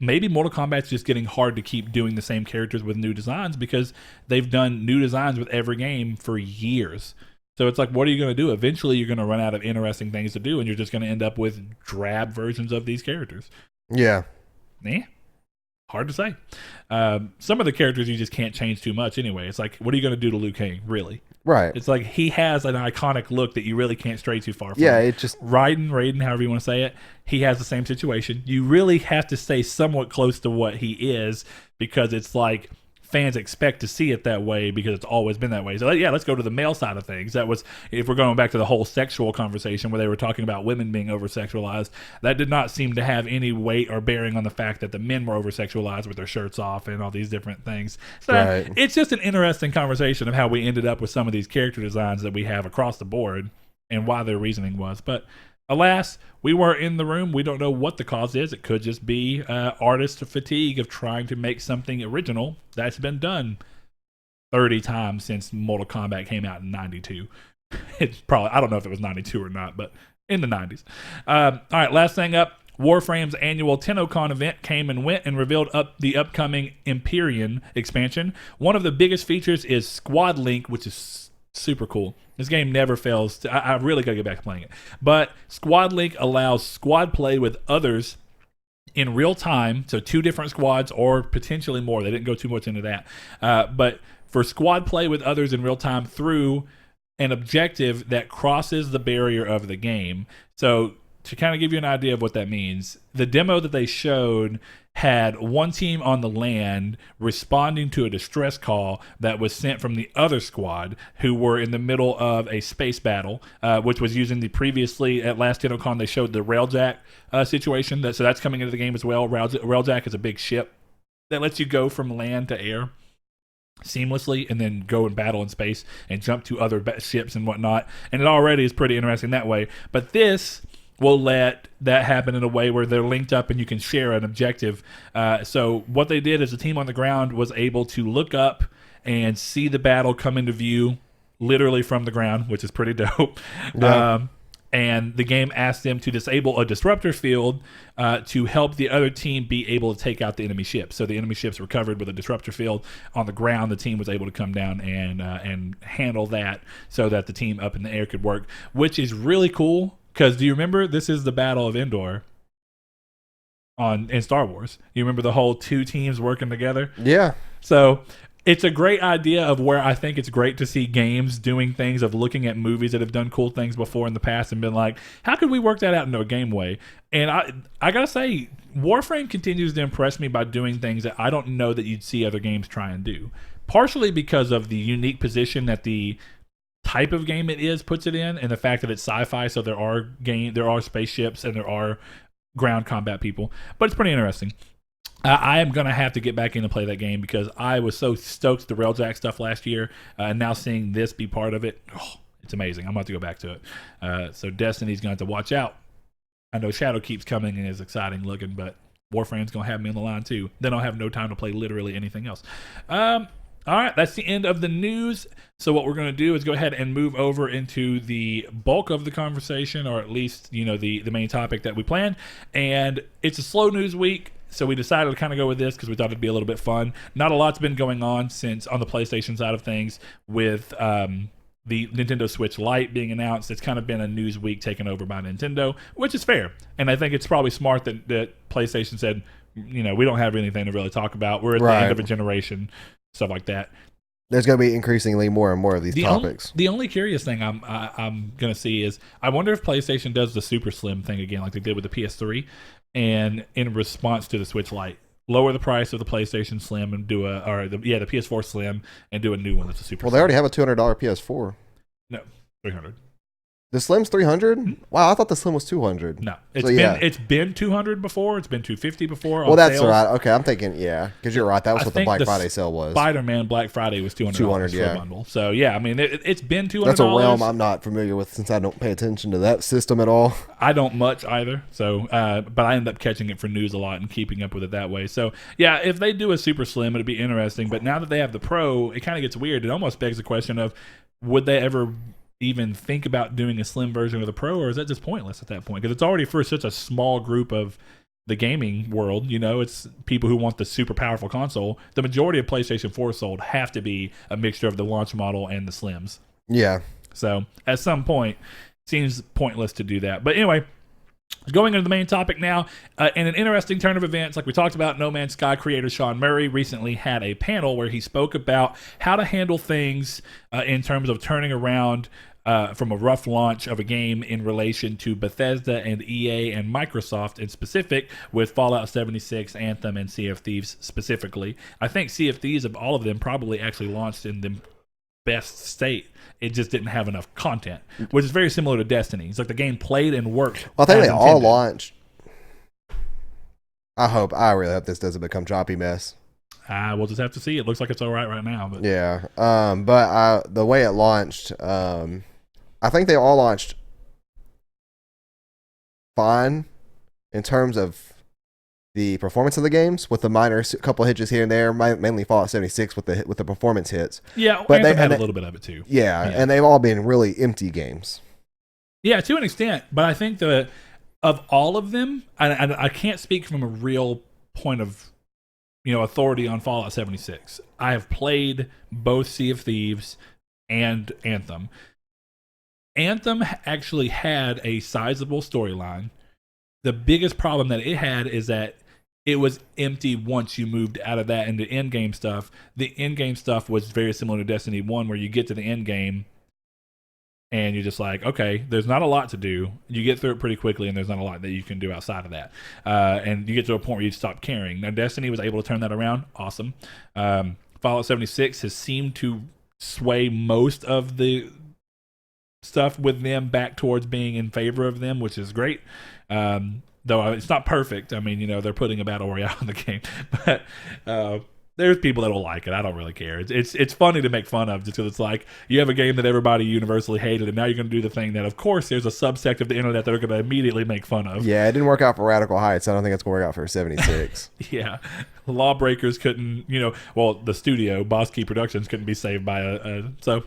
maybe Mortal Kombat's just getting hard to keep doing the same characters with new designs, because they've done new designs with every game for years. So it's like, what are you going to do? Eventually, you're going to run out of interesting things to do, and you're just going to end up with drab versions of these characters. Yeah. Hard to say. Some of the characters you just can't change too much anyway. It's like, what are you going to do to Liu Kang, really? Right. It's like he has an iconic look that you really can't stray too far from. Yeah, it just... Raiden, however you want to say it, he has the same situation. You really have to stay somewhat close to what he is, because it's like fans expect to see it that way because it's always been that way. So yeah, let's go to the male side of things. That was, if we're going back to the whole sexual conversation where they were talking about women being over-sexualized, that did not seem to have any weight or bearing on the fact that the men were over-sexualized with their shirts off and all these different things. So it's just an interesting conversation of how we ended up with some of these character designs that we have across the board and why their reasoning was. But alas, we weren't in the room. We don't know what the cause is. It could just be artist fatigue of trying to make something original that's been done 30 times since Mortal Kombat came out in 92. It's probably, I don't know if it was 92 or not, but in the 90s. All right, last thing up. Warframe's annual TennoCon event came and went and revealed the upcoming Empyrean expansion. One of the biggest features is Squad Link, which is super cool. This game never fails. I really got to get back to playing it. But Squad Link allows squad play with others in real time. So 2 different squads or potentially more. They didn't go too much into that. But for squad play with others in real time through an objective that crosses the barrier of the game. So to kind of give you an idea of what that means, the demo that they showed had one team on the land responding to a distress call that was sent from the other squad who were in the middle of a space battle, which was using the previously, at last TennoCon, they showed the Railjack situation. So that's coming into the game as well. Railjack is a big ship that lets you go from land to air seamlessly and then go and battle in space and jump to other ships and whatnot. And it already is pretty interesting that way. But this will let that happen in a way where they're linked up and you can share an objective. So what they did is the team on the ground was able to look up and see the battle come into view literally from the ground, which is pretty dope. Yeah. And the game asked them to disable a disruptor field to help the other team be able to take out the enemy ships. So the enemy ships were covered with a disruptor field on the ground. The team was able to come down and handle that so that the team up in the air could work, which is really cool. Because do you remember, this is the Battle of Endor in Star Wars. You remember the whole 2 teams working together? Yeah. So it's a great idea of where I think it's great to see games doing things, of looking at movies that have done cool things before in the past and been like, how could we work that out into a game way? And I got to say, Warframe continues to impress me by doing things that I don't know that you'd see other games try and do. Partially because of the unique position that the type of game it is puts it in, and the fact that it's sci-fi, so there are spaceships and there are ground combat people, but it's pretty interesting. I am gonna have to get back in and play that game because I was so stoked the Railjack stuff last year, and now seeing this be part of it, it's amazing. I'm gonna have to go back to it. So Destiny's gonna have to watch out. I know Shadow keeps coming and is exciting looking, but Warframe's gonna have me on the line too. Then I'll have no time to play literally anything else. All right, that's the end of the news. So what we're going to do is go ahead and move over into the bulk of the conversation, or at least, the main topic that we planned. And it's a slow news week, so we decided to kind of go with this because we thought it'd be a little bit fun. Not a lot's been going on since on the PlayStation side of things with the Nintendo Switch Lite being announced. It's kind of been a news week taken over by Nintendo, which is fair. And I think it's probably smart that PlayStation said, we don't have anything to really talk about. We're at the end of a generation. Stuff like that. There's going to be increasingly more and more of these topics. The only curious thing I'm going to see is I wonder if PlayStation does the super slim thing again, like they did with the PS3, and in response to the Switch Lite, lower the price of the PlayStation Slim and do the PS4 Slim and do a new one that's a super. Well, they already have a $200 PS4. No, $300. The Slim's $300? Wow, I thought the Slim was $200. No, it's been $200 before. It's been $250 before. Well, that's right. Okay, I'm thinking, because you're right. That was what the Black Friday sale was. Spider-Man Black Friday was $200 for a bundle. So yeah, I mean it's been $200. That's a realm I'm not familiar with since I don't pay attention to that system at all. I don't much either. So, but I end up catching it for news a lot and keeping up with it that way. So yeah, if they do a super slim, it'd be interesting. But now that they have the Pro, it kind of gets weird. It almost begs the question of, would they ever even think about doing a slim version of the Pro, or is that just pointless at that point? Because it's already for such a small group of the gaming world. It's people who want the super powerful console. The majority of PlayStation 4 sold have to be a mixture of the launch model and the slims. Yeah. So at some point, it seems pointless to do that. But anyway, going into the main topic now, in an interesting turn of events, like we talked about, No Man's Sky creator Sean Murray recently had a panel where he spoke about how to handle things in terms of turning around from a rough launch of a game in relation to Bethesda and EA and Microsoft in specific, with Fallout 76, Anthem, and Sea of Thieves specifically. I think Sea of Thieves, of all of them, probably actually launched in the best state. It just didn't have enough content, which is very similar to Destiny. It's like the game played and worked. Well, I think they as all intended. launched. I really hope this doesn't become choppy mess. We'll just have to see. It looks like it's all right now. But Yeah. But the way it launched, I think they all launched fine in terms of the performance of the games, with the minor couple hitches here and there, mainly Fallout 76 with the performance hits. yeah, But Anthem had a little bit of it too. Yeah, and they've all been really empty games. Yeah, to an extent. But I think of all of them, I can't speak from a real point of authority on Fallout 76. I have played both Sea of Thieves and Anthem. Anthem actually had a sizable storyline. The biggest problem that it had is that it was empty once you moved out of that into in-game stuff. The in-game stuff was very similar to Destiny 1, where you get to the end game and you're just like, okay, there's not a lot to do. You get through it pretty quickly, and there's not a lot that you can do outside of that. And you get to a point where you stop caring. Now, Destiny was able to turn that around. Awesome. Fallout 76 has seemed to sway most of the stuff with them back towards being in favor of them, which is great. Though it's not perfect. I mean, they're putting a battle royale in the game, but there's people that will like it. I don't really care. It's funny to make fun of, just because it's like you have a game that everybody universally hated, and now you're going to do the thing that, of course, there's a subsect of the internet that are going to immediately make fun of. Yeah, it didn't work out for Radical Heights. I don't think it's going to work out for 76. Yeah, Lawbreakers couldn't. The studio Boss Key Productions couldn't be saved by so.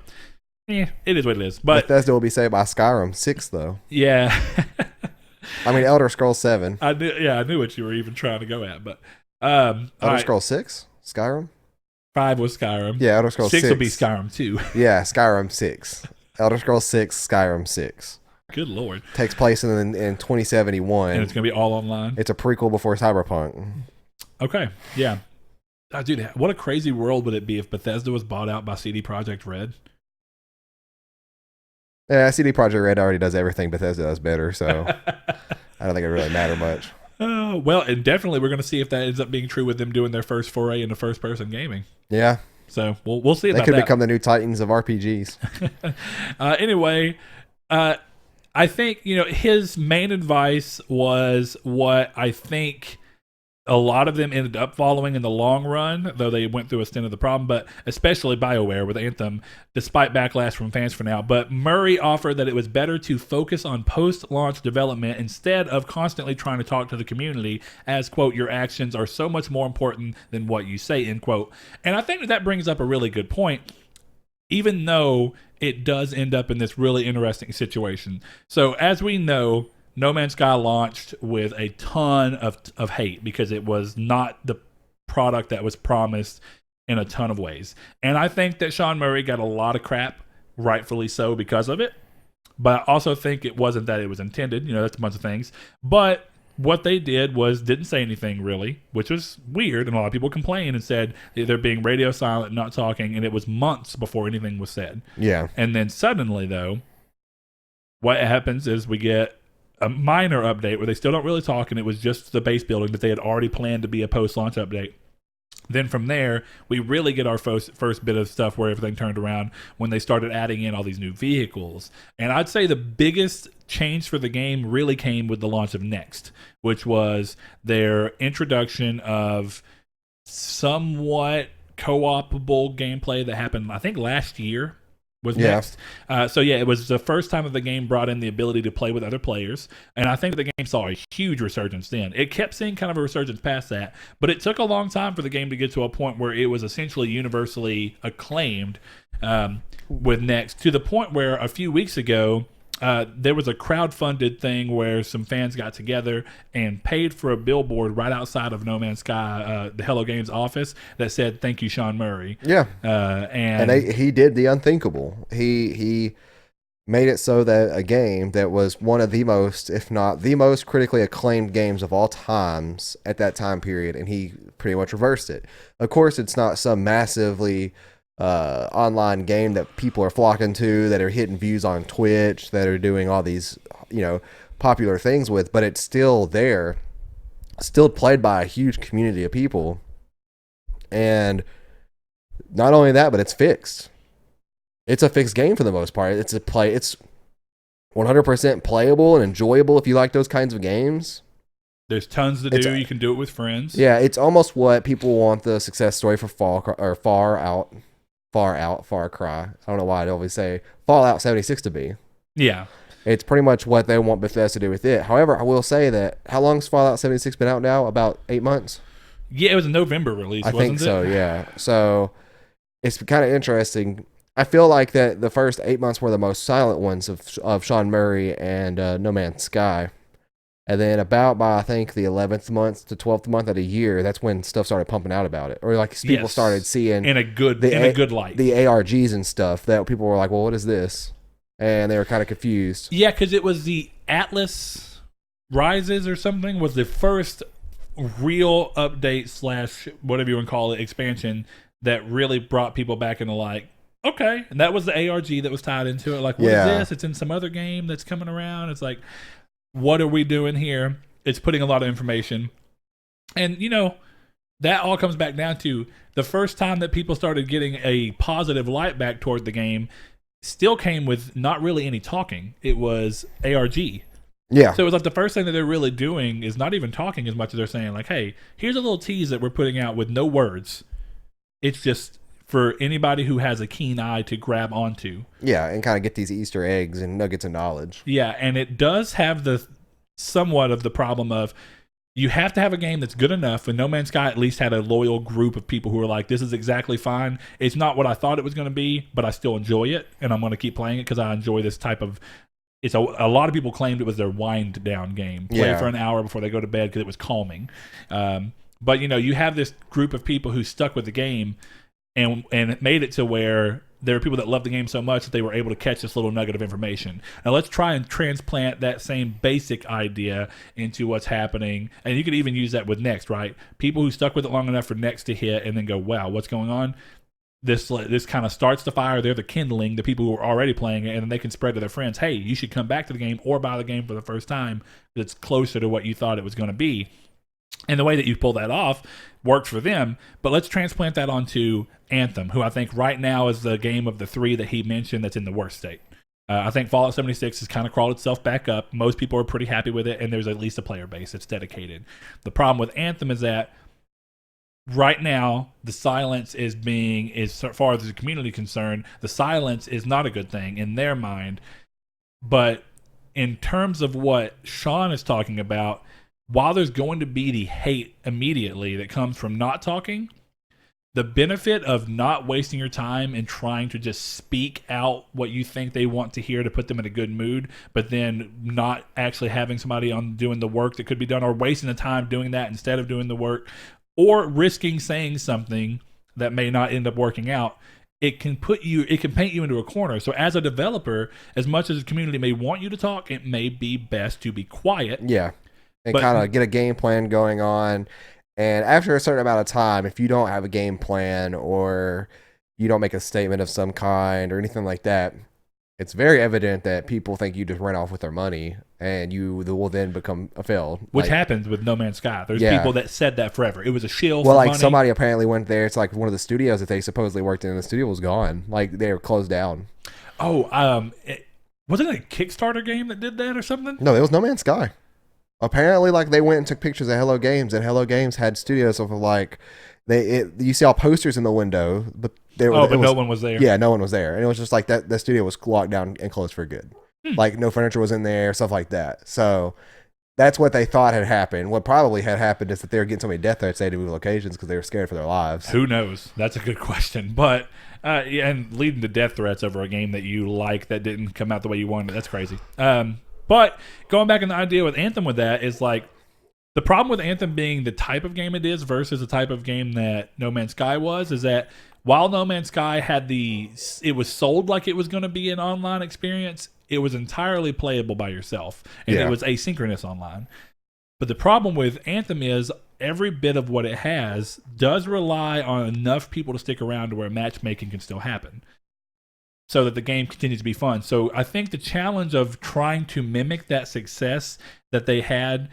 It is what it is. But Bethesda will be saved by Skyrim 6, though. Yeah. I mean, Elder Scrolls 7. I knew what you were even trying to go at, but Elder Scrolls 6? Skyrim? 5 was Skyrim. Yeah, Elder Scrolls 6. 6 will be Skyrim 2. Yeah, Skyrim 6. Elder Scrolls 6, Skyrim 6. Good lord. Takes place in 2071. And it's going to be all online? It's a prequel before Cyberpunk. Okay, yeah. Dude, what a crazy world would it be if Bethesda was bought out by CD Projekt Red? Yeah, CD Projekt Red already does everything Bethesda does better, so I don't think it really matter much. Well, and definitely we're going to see if that ends up being true with them doing their first foray into first-person gaming. Yeah. So we'll see about that. They could become the new Titans of RPGs. Anyway, I think, his main advice was what I think a lot of them ended up following in the long run, though they went through a stint of the problem, but especially Bioware with Anthem, despite backlash from fans for now. But Murray offered that it was better to focus on post-launch development instead of constantly trying to talk to the community, as, quote, your actions are so much more important than what you say, end quote. And I think that brings up a really good point, even though it does end up in this really interesting situation. So as we know, No Man's Sky launched with a ton of hate because it was not the product that was promised in a ton of ways. And I think that Sean Murray got a lot of crap, rightfully so, because of it. But I also think it wasn't that it was intended. That's a bunch of things. But what they did was didn't say anything really, which was weird. And a lot of people complained and said they're being radio silent, not talking. And it was months before anything was said. Yeah. And then suddenly, though, what happens is we get a minor update where they still don't really talk, and it was just the base building that they had already planned to be a post-launch update. Then from there, we really get our first bit of stuff where everything turned around when they started adding in all these new vehicles. And I'd say the biggest change for the game really came with the launch of Next, which was their introduction of somewhat co-opable gameplay that happened, I think, last year. Was Next. It was the first time that the game brought in the ability to play with other players, and I think the game saw a huge resurgence then. It kept seeing kind of a resurgence past that, but it took a long time for the game to get to a point where it was essentially universally acclaimed with Next, to the point where a few weeks ago, there was a crowdfunded thing where some fans got together and paid for a billboard right outside of No Man's Sky, the Hello Games office, that said, "Thank you, Sean Murray." Yeah. And he did the unthinkable. He made it so that a game that was one of the most, if not the most critically acclaimed games of all times at that time period, and he pretty much reversed it. Of course, it's not some massively online game that people are flocking to, that are hitting views on Twitch, that are doing all these, popular things with, but it's still there, still played by a huge community of people. And not only that, but it's fixed. It's a fixed game for the most part. It's 100% playable and enjoyable if you like those kinds of games. There's tons to do. You can do it with friends. Yeah, it's almost what people want the success story for Far Cry. I don't know why I always say Fallout 76 to be. Yeah. It's pretty much what they want Bethesda to do with it. However, I will say that, how long's Fallout 76 been out now? About 8 months? Yeah, it was a November release, wasn't it? I think so, yeah. So it's kind of interesting. I feel like that the first 8 months were the most silent ones of Sean Murray and No Man's Sky. And then about by, I think, the 11th month to 12th month of the year, that's when stuff started pumping out about it. Or like people started seeing in a good light. The ARGs and stuff that people were like, well, what is this? And they were kind of confused. Yeah, because it was the Atlas Rises or something was the first real update / whatever you want to call it, expansion that really brought people back into like, okay. And that was the ARG that was tied into it. Like, what is this? It's in some other game that's coming around. It's like, what are we doing here? It's putting a lot of information. And, that all comes back down to the first time that people started getting a positive light back toward the game still came with not really any talking. It was ARG. Yeah. So it was like the first thing that they're really doing is not even talking as much as they're saying like, hey, here's a little tease that we're putting out with no words. It's just for anybody who has a keen eye to grab onto. Yeah, and kind of get these Easter eggs and nuggets of knowledge. Yeah, and it does have the somewhat of the problem of you have to have a game that's good enough, and No Man's Sky at least had a loyal group of people who are like, this is exactly fine. It's not what I thought it was going to be, but I still enjoy it, and I'm going to keep playing it because I enjoy this type of... It's a lot of people claimed it was their wind down game. Play for an hour before they go to bed because it was calming. But you have this group of people who stuck with the game and it made it to where there are people that love the game so much that they were able to catch this little nugget of information. Now let's try and transplant that same basic idea into what's happening. And you could even use that with Next, right? People who stuck with it long enough for Next to hit and then go, wow, what's going on? This kind of starts the fire. They're the kindling, the people who are already playing it, and then they can spread to their friends, hey, you should come back to the game or buy the game for the first time that's closer to what you thought it was going to be. And the way that you pull that off worked for them. But let's transplant that onto Anthem, who I think right now is the game of the three that he mentioned that's in the worst state. I think Fallout 76 has kind of crawled itself back up. Most people are pretty happy with it, and there's at least a player base that's dedicated. The problem with Anthem is that right now, the silence is as far as the community concerned, the silence is not a good thing in their mind. But in terms of what Sean is talking about, while there's going to be the hate immediately that comes from not talking, the benefit of not wasting your time and trying to just speak out what you think they want to hear to put them in a good mood, but then not actually having somebody on doing the work that could be done, or wasting the time doing that instead of doing the work, or risking saying something that may not end up working out, it can paint you into a corner. So as a developer, as much as the community may want you to talk, it may be best to be quiet. Yeah. And kind of get a game plan going on. And after a certain amount of time, if you don't have a game plan or you don't make a statement of some kind or anything like that, it's very evident that people think you just ran off with their money and you will then become a fail. Which happens with No Man's Sky. There's people that said that forever. It was a shield for like money. Somebody apparently went there. It's like one of the studios that they supposedly worked in. The studio was gone. Like they were closed down. Oh, wasn't it a Kickstarter game that did that or something? No, it was No Man's Sky. Apparently, like they went and took pictures of Hello Games, and Hello Games had studios of like you see all posters in the window, but no one was there. Yeah, no one was there, and it was just like that. The studio was locked down and closed for good. Like no furniture was in there, stuff like that. So that's what they thought had happened. What probably had happened is that they were getting so many death threats they had to move locations because they were scared for their lives. Who knows? That's a good question. But and leading to death threats over a game that you like that didn't come out the way you wanted, that's crazy. But going back on the idea with Anthem with that is like the problem with Anthem being the type of game it is versus the type of game that No Man's Sky was is that while No Man's Sky had it was sold like it was going to be an online experience, it was entirely playable by yourself and it was asynchronous online. But the problem with Anthem is every bit of what it has does rely on enough people to stick around to where matchmaking can still happen, so that the game continues to be fun. So I think the challenge of trying to mimic that success that they had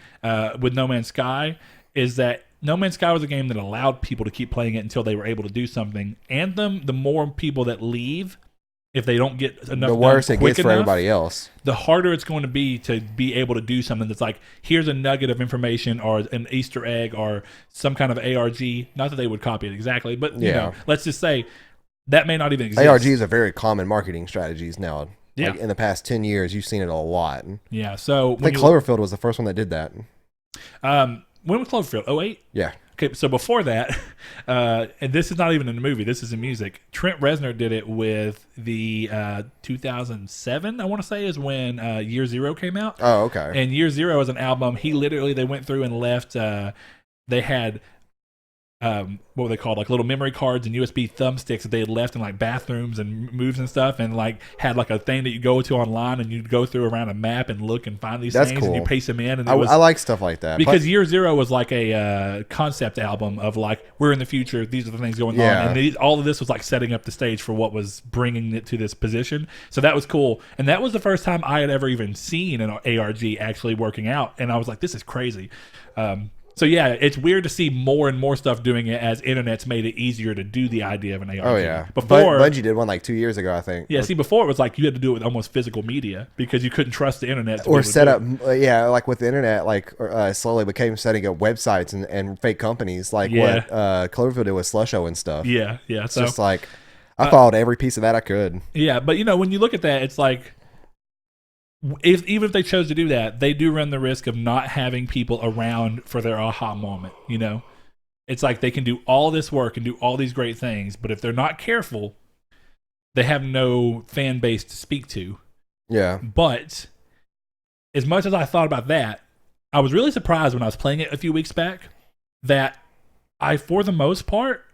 with No Man's Sky is that No Man's Sky was a game that allowed people to keep playing it until they were able to do something. Anthem, the more people that leave, if they don't get enough, the worse it gets for enough, everybody else. The harder it's going to be able to do something that's like, here's a nugget of information or an Easter egg or some kind of ARG. Not that they would copy it exactly, but you know, let's just say that may not even exist. ARGs are very common marketing strategies now. Yeah. Like in the past 10 years, you've seen it a lot. Yeah. So I think Cloverfield was the first one that did that. When was Cloverfield? 08? Yeah. Okay, so before that, and this is not even in the movie, this is in music. Trent Reznor did it with the 2007, I want to say, is when Year Zero came out. Oh, okay. And Year Zero is an album. They went through and left, they had, what were they called? Like little memory cards and USB thumbsticks that they had left in like bathrooms and moves and stuff, and like had like a thing that you go to online and you'd go through around a map and look and find these things and you paste them in. And I like stuff like that. Because Year Zero was like a concept album of like, we're in the future, these are the things going on. And all of this was like setting up the stage for what was bringing it to this position. So that was cool. And that was the first time I had ever even seen an ARG actually working out. And I was like, this is crazy. So yeah, it's weird to see more and more stuff doing it as internet's made it easier to do the idea of an ARG. Oh yeah, before Bungie did one like 2 years ago, I think. Yeah, see, before it was like you had to do it with almost physical media because you couldn't trust the internet. Or set up, like with the internet, like slowly became setting up websites and fake companies, like what Cloverfield did with Slusho and stuff. Yeah, yeah. It's just like I followed every piece of that I could. Yeah, but you know, when you look at that, it's like, even if they chose to do that, they do run the risk of not having people around for their aha moment. You know, it's like they can do all this work and do all these great things, but if they're not careful, they have no fan base to speak to. Yeah. But as much as I thought about that, I was really surprised when I was playing it a few weeks back that I, for the most part,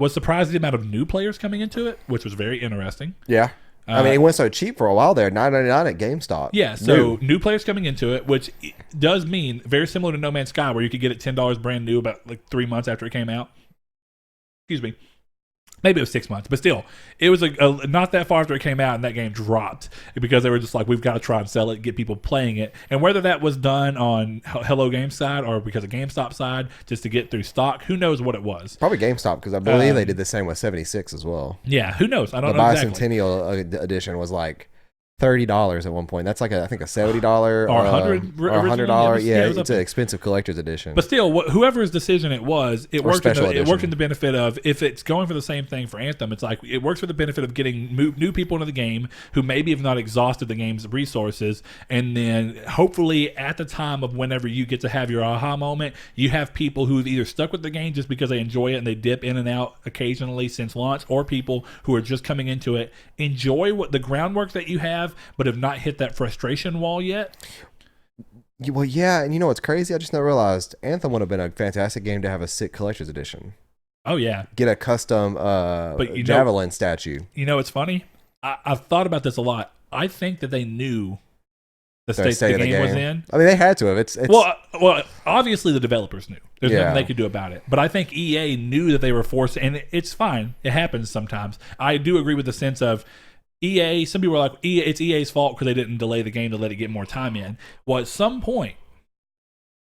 was surprised at the amount of new players coming into it, which was very interesting. Yeah. I mean, it went so cheap for a while there, $9.99 at GameStop. Yeah, so new players coming into it, which does mean very similar to No Man's Sky, where you could get it $10 brand new about like 3 months after it came out. Excuse me. Maybe it was 6 months, but still, it was not that far after it came out, and that game dropped because they were just like, we've got to try and sell it, get people playing it. And whether that was done on Hello Games side or because of GameStop side, just to get through stock, who knows what it was. Probably GameStop, because I believe they did the same with 76 as well. Yeah, who knows? I don't know exactly. The Bicentennial edition was like $30 at one point. That's like I think a $70 or $100. Yeah, it's an expensive collector's edition. But still, whoever's decision it was, it worked in the benefit of, if it's going for the same thing for Anthem, it's like it works for the benefit of getting new people into the game who maybe have not exhausted the game's resources, and then hopefully at the time of whenever you get to have your aha moment, you have people who've either stuck with the game just because they enjoy it and they dip in and out occasionally since launch, or people who are just coming into it, enjoy what the groundwork that you have, but have not hit that frustration wall yet. Well, yeah, and you know what's crazy? I just now realized Anthem would have been a fantastic game to have a sick collector's edition. Oh, yeah. Get a custom Javelin statue. You know, it's funny. I've thought about this a lot. I think that they knew the state the game was in. I mean, they had to have. It's well, obviously the developers knew. There's nothing they could do about it. But I think EA knew that they were forced, and it's fine. It happens sometimes. I do agree with the sense of EA, some people are like, it's EA's fault because they didn't delay the game to let it get more time in. Well, at some point,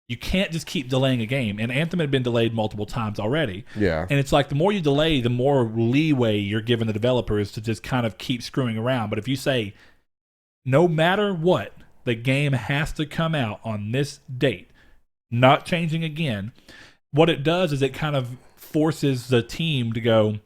you can't just keep delaying a game. And Anthem had been delayed multiple times already. Yeah. And it's like the more you delay, the more leeway you're giving the developers to just kind of keep screwing around. But if you say, no matter what, the game has to come out on this date, not changing again, what it does is it kind of forces the team to go,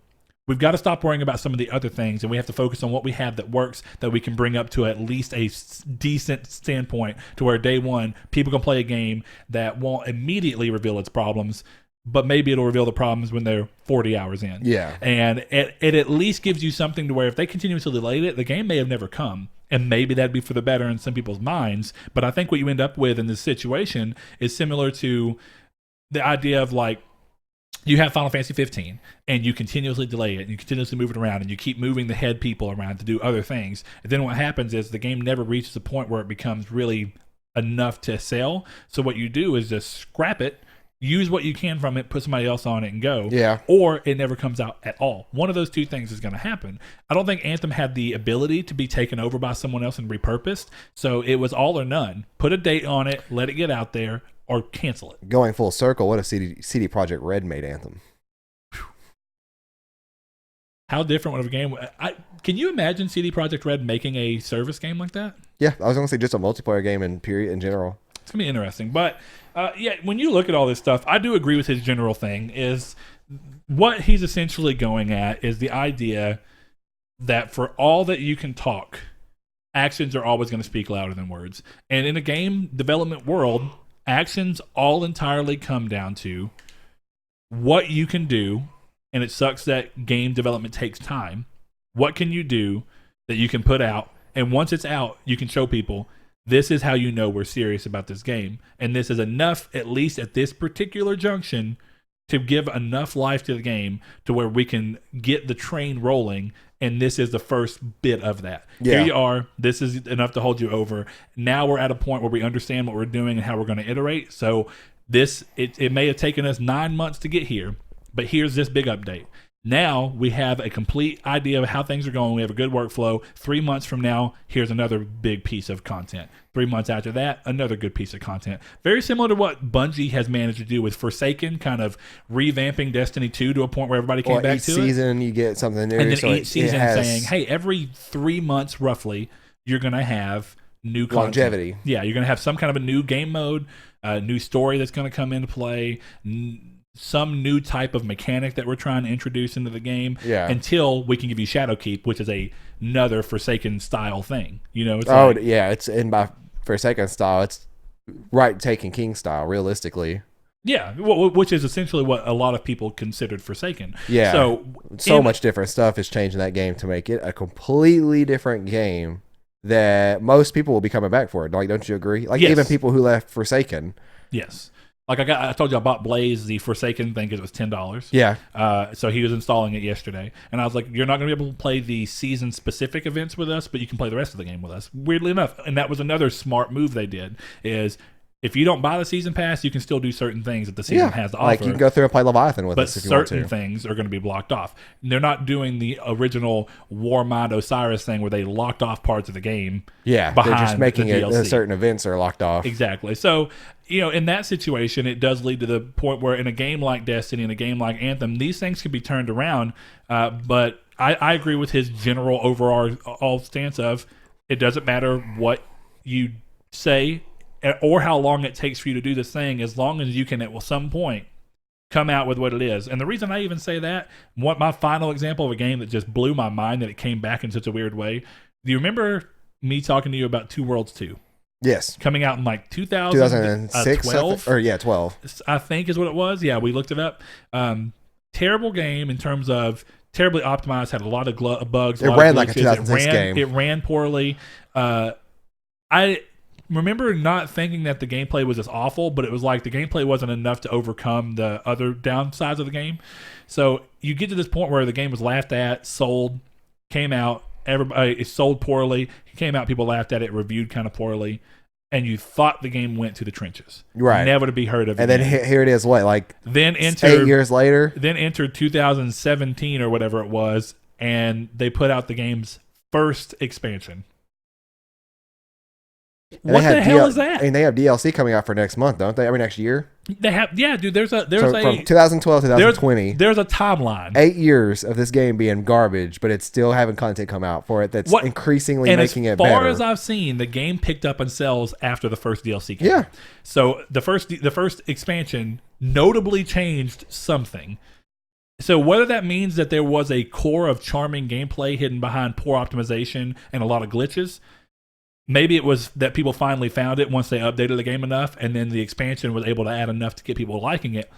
we've got to stop worrying about some of the other things, and we have to focus on what we have that works, that we can bring up to at least a decent standpoint to where day one, people can play a game that won't immediately reveal its problems, but maybe it'll reveal the problems when they're 40 hours in. Yeah. And it at least gives you something to where if they continuously delay it, the game may have never come. And maybe that'd be for the better in some people's minds. But I think what you end up with in this situation is similar to the idea of like, you have Final Fantasy 15, and you continuously delay it, and you continuously move it around, and you keep moving the head people around to do other things. And then what happens is the game never reaches a point where it becomes really enough to sell. So what you do is just scrap it, use what you can from it, put somebody else on it, and go. Yeah. Or it never comes out at all. One of those two things is going to happen. I don't think Anthem had the ability to be taken over by someone else and repurposed. So it was all or none. Put a date on it, let it get out there, or cancel it. Going full circle, what if CD Projekt Red made Anthem? How different would a game? Can you imagine CD Projekt Red making a service game like that? Yeah, I was going to say just a multiplayer game in general. It's going to be interesting. But yeah, when you look at all this stuff, I do agree with his general thing is what he's essentially going at is the idea that for all that you can talk, actions are always going to speak louder than words. And in a game development world, actions all entirely come down to what you can do. And it sucks that game development takes time. What can you do that you can put out? And once it's out, you can show people, this is how you know we're serious about this game. And this is enough, at least at this particular junction, to give enough life to the game to where we can get the train rolling. And this is the first bit of that. Yeah. Here you are. This is enough to hold you over. Now we're at a point where we understand what we're doing and how we're going to iterate. So it may have taken us 9 months to get here. But here's this big update. Now we have a complete idea of how things are going. We have a good workflow. 3 months from now, here's another big piece of content. 3 months after that, another good piece of content. Very similar to what Bungie has managed to do with Forsaken, kind of revamping Destiny 2 to a point where everybody came back to it. Each season, you get something new. And then so each season saying, hey, every 3 months roughly, you're going to have new content. Longevity. Yeah, you're going to have some kind of a new game mode, a new story that's going to come into play, some new type of mechanic that we're trying to introduce into the game until we can give you Shadowkeep, which is another Forsaken style thing. You know, it's in by Forsaken style. It's right taking King style, realistically. Yeah, which is essentially what a lot of people considered Forsaken. Yeah, so much different stuff is changing that game to make it a completely different game that most people will be coming back for. Like, don't you agree? Like, even people who left Forsaken. Yes. Like I told you, I bought Blaze, the Forsaken thing, because it was $10. Yeah. So he was installing it yesterday, and I was like, "You're not going to be able to play the season-specific events with us, but you can play the rest of the game with us." Weirdly enough, and that was another smart move they did. Is if you don't buy the season pass, you can still do certain things that the season has to offer. Like you can go through and play Leviathan with us if you want to. But certain things are going to be blocked off. And they're not doing the original Warmind Osiris thing where they locked off parts of the game. Yeah, they're just making it certain events are locked off. Exactly. So, in that situation, it does lead to the point where in a game like Destiny and a game like Anthem, these things can be turned around. But I agree with his general overall stance of it doesn't matter what you say or how long it takes for you to do this thing, as long as you can at some point come out with what it is. And the reason I even say that, my final example of a game that just blew my mind that it came back in such a weird way. Do you remember me talking to you about Two Worlds 2? Yes. Coming out in like 2006? 12? 12. I think is what it was. Yeah, we looked it up. Terrible game in terms of terribly optimized, had a lot of bugs. It ran like a 2006 game. It ran poorly. I remember not thinking that the gameplay was as awful, but it was like the gameplay wasn't enough to overcome the other downsides of the game. So you get to this point where the game was laughed at, sold, came out, it sold poorly, came out, people laughed at it, reviewed kind of poorly, and you thought the game went to the trenches. Right. Never to be heard of. And then here it is, then 8 years later? Then entered 2017 or whatever it was, and they put out the game's first expansion. What the hell is that? I mean, they have DLC coming out for next month, don't they? Next year? They have, yeah, dude. There's from 2012 to 2020. There's a timeline. 8 years of this game being garbage, but it's still having content come out for it that's increasingly making it better. As far as I've seen, the game picked up in sales after the first DLC came. Yeah. So the first expansion notably changed something. So whether that means that there was a core of charming gameplay hidden behind poor optimization and a lot of glitches, maybe it was that people finally found it once they updated the game enough, and then the expansion was able to add enough to get people liking it.